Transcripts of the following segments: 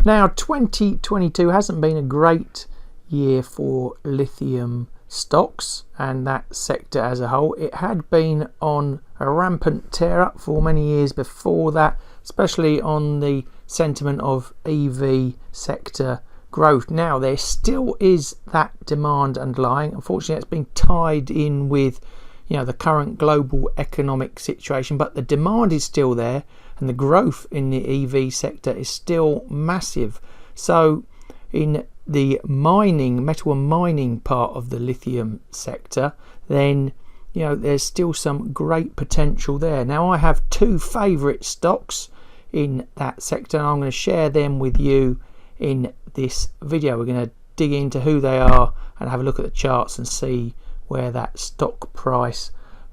Now 2022 hasn't been a great year for lithium stocks and that sector as a whole. It had been on a rampant tear up for many years before that, especially on the sentiment of EV sector growth. Now there still is that demand underlying. Unfortunately, it's been tied in with the current global economic situation, but the demand is still there and the growth in the EV sector is still massive. So in the metal and mining part of the lithium sector, then there's still some great potential there. Now I have two favorite stocks in that sector and I'm going to share them with you in this video. We're going to dig into who they are and have a look at the charts and see where that stock price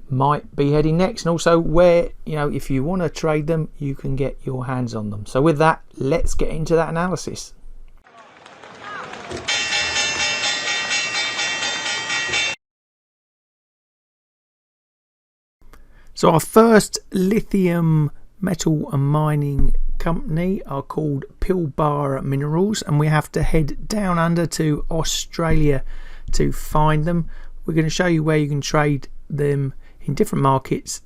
might be heading next, and also where if you want to trade them, you can get your hands on them. So with that, let's get into that analysis. So our first lithium metal and mining company are called Pilbara Minerals, and we have to head down under to Australia to find them. We're going to show you where you can trade them in different markets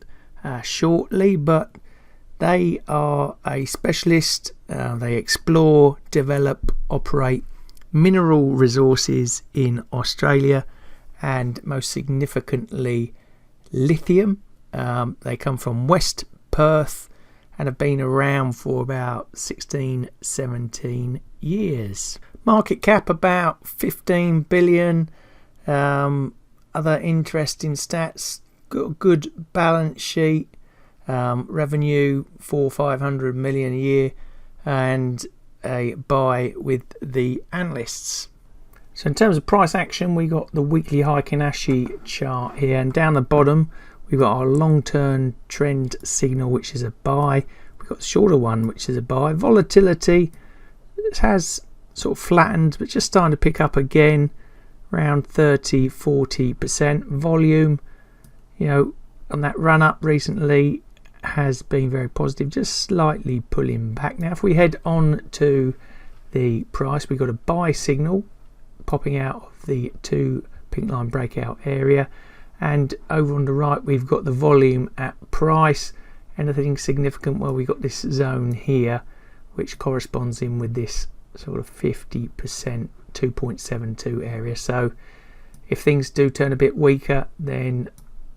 shortly, but they are a specialist. They explore, develop, operate mineral resources in Australia, and most significantly lithium. They come from West Perth and have been around for about 16-17 years. Market cap about 15 billion. Other interesting stats: got a good balance sheet, revenue 400-500 million a year, and a buy with the analysts. So in terms of price action, we got the weekly Heikin-Ashi chart here, and down the bottom we've got our long-term trend signal, which is a buy. We've got the shorter one, which is a buy. Volatility has sort of flattened, but just starting to pick up again, around 30-40%. Volume, on that run up recently has been very positive, just slightly pulling back. Now if we head on to the price, we've got a buy signal popping out of the 2 pink line breakout area, and over on the right we've got the volume at price. Anything significant? Well, we've got this zone here which corresponds in with this sort of 50%, 2.72 area. So if things do turn a bit weaker, then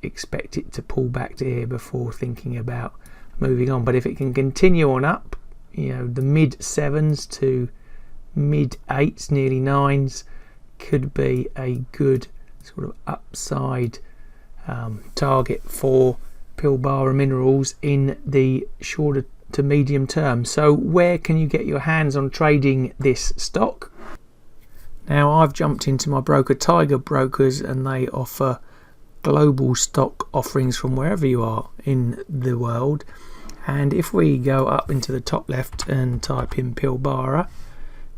expect it to pull back to here before thinking about moving on. But if it can continue on up, the mid 7s to mid 8s, nearly 9s, could be a good sort of upside target for Pilbara Minerals in the shorter to medium term. So where can you get your hands on trading this stock? Now I've jumped into my broker Tiger Brokers, and they offer global stock offerings from wherever you are in the world. And if we go up into the top left and type in Pilbara,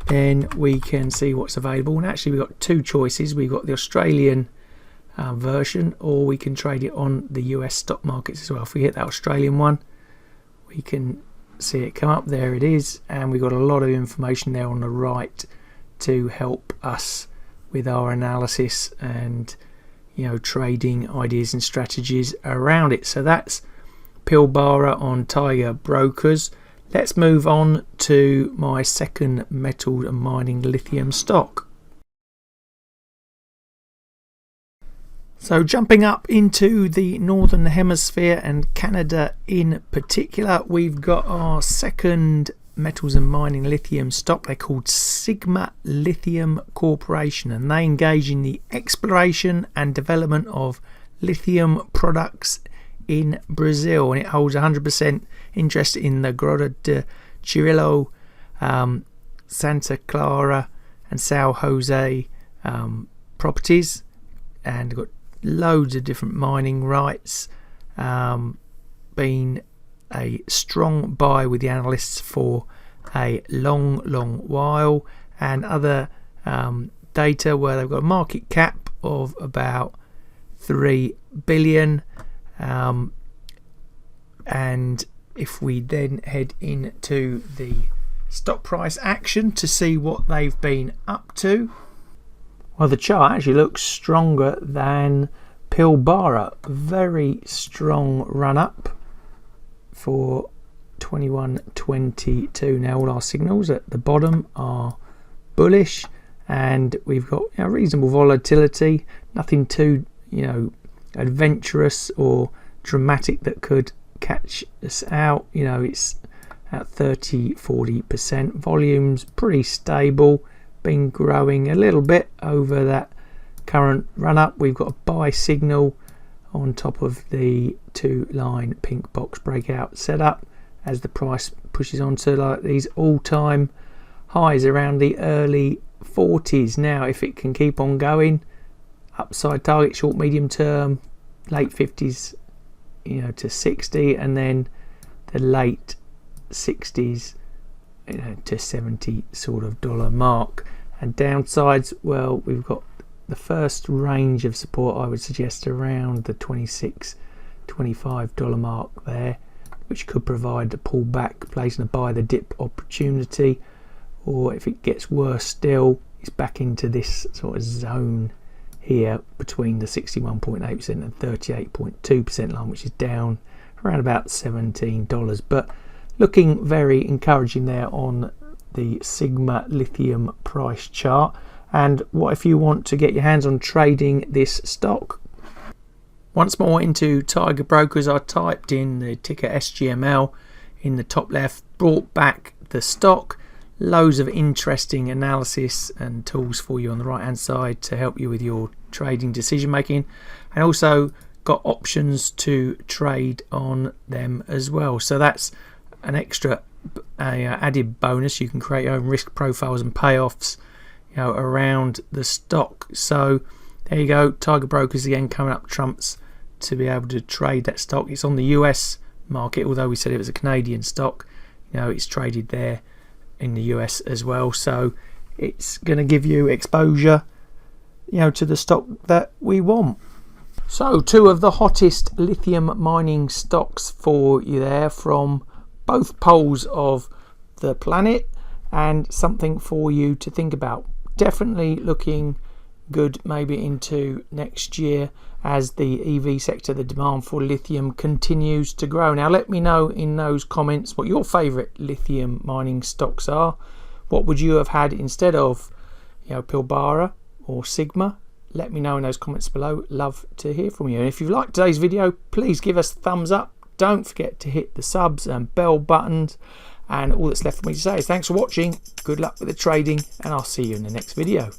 then we can see what's available. And actually we've got two choices. We've got the Australian version, or we can trade it on the US stock markets as well. If we hit that Australian one, we can see it come up. There it is, and we've got a lot of information there on the right to help us with our analysis and trading ideas and strategies around it. So that's Pilbara on Tiger Brokers. Let's move on to my second metal and mining lithium stock. So jumping up into the Northern Hemisphere and Canada in particular, we've got our second metals and mining lithium stock. They're called Sigma Lithium Corporation, and they engage in the exploration and development of lithium products in Brazil, and it holds 100% interest in the Grota do Cirilo, Santa Clara and São Jose properties, and got loads of different mining rights. Been a strong buy with the analysts for a long while, and other data where they've got a market cap of about 3 billion, and if we then head into the stock price action to see what they've been up to. Well, the chart actually looks stronger than Pilbara. Very strong run up for 21.22. Now all our signals at the bottom are bullish, and we've got reasonable volatility. Nothing too adventurous or dramatic that could catch us out. It's at 30-40%. Volumes pretty stable, been growing a little bit over that current run up. We've got a buy signal on top of the 2-line pink box breakout setup as the price pushes on to like these all-time highs around the early 40s. Now if it can keep on going, upside target short medium term late 50s to 60, and then the late 60s to 70 sort of dollar mark. And downsides, well, we've got the first range of support, I would suggest, around the $26-25 mark there, which could provide a pullback, placing a buy the dip opportunity. Or if it gets worse still, it's back into this sort of zone here between the 61.8% and 38.2% line, which is down around about $17. But looking very encouraging there on the Sigma lithium price chart. And what if you want to get your hands on trading this stock? Once more into Tiger Brokers, I typed in the ticker SGML in the top left, brought back the stock. Loads of interesting analysis and tools for you on the right hand side to help you with your trading decision making, and also got options to trade on them as well. So that's an extra added bonus. You can create your own risk profiles and payoffs around the stock. So there you go, Tiger Brokers again coming up trumps to be able to trade that stock. It's on the US market, although we said it was a Canadian stock. It's traded there in the US as well, so it's going to give you exposure to the stock that we want. So 2 of the hottest lithium mining stocks for you there from both poles of the planet, and something for you to think about. Definitely looking good maybe into next year as the EV sector, the demand for lithium continues to grow. Now let me know in those comments what your favorite lithium mining stocks are. What would you have had instead of Pilbara or Sigma? Let me know in those comments below. Love to hear from you. And if you've liked today's video, please give us a thumbs up. Don't forget to hit the subs and bell buttons. And all that's left for me to say is thanks for watching, good luck with the trading, and I'll see you in the next video.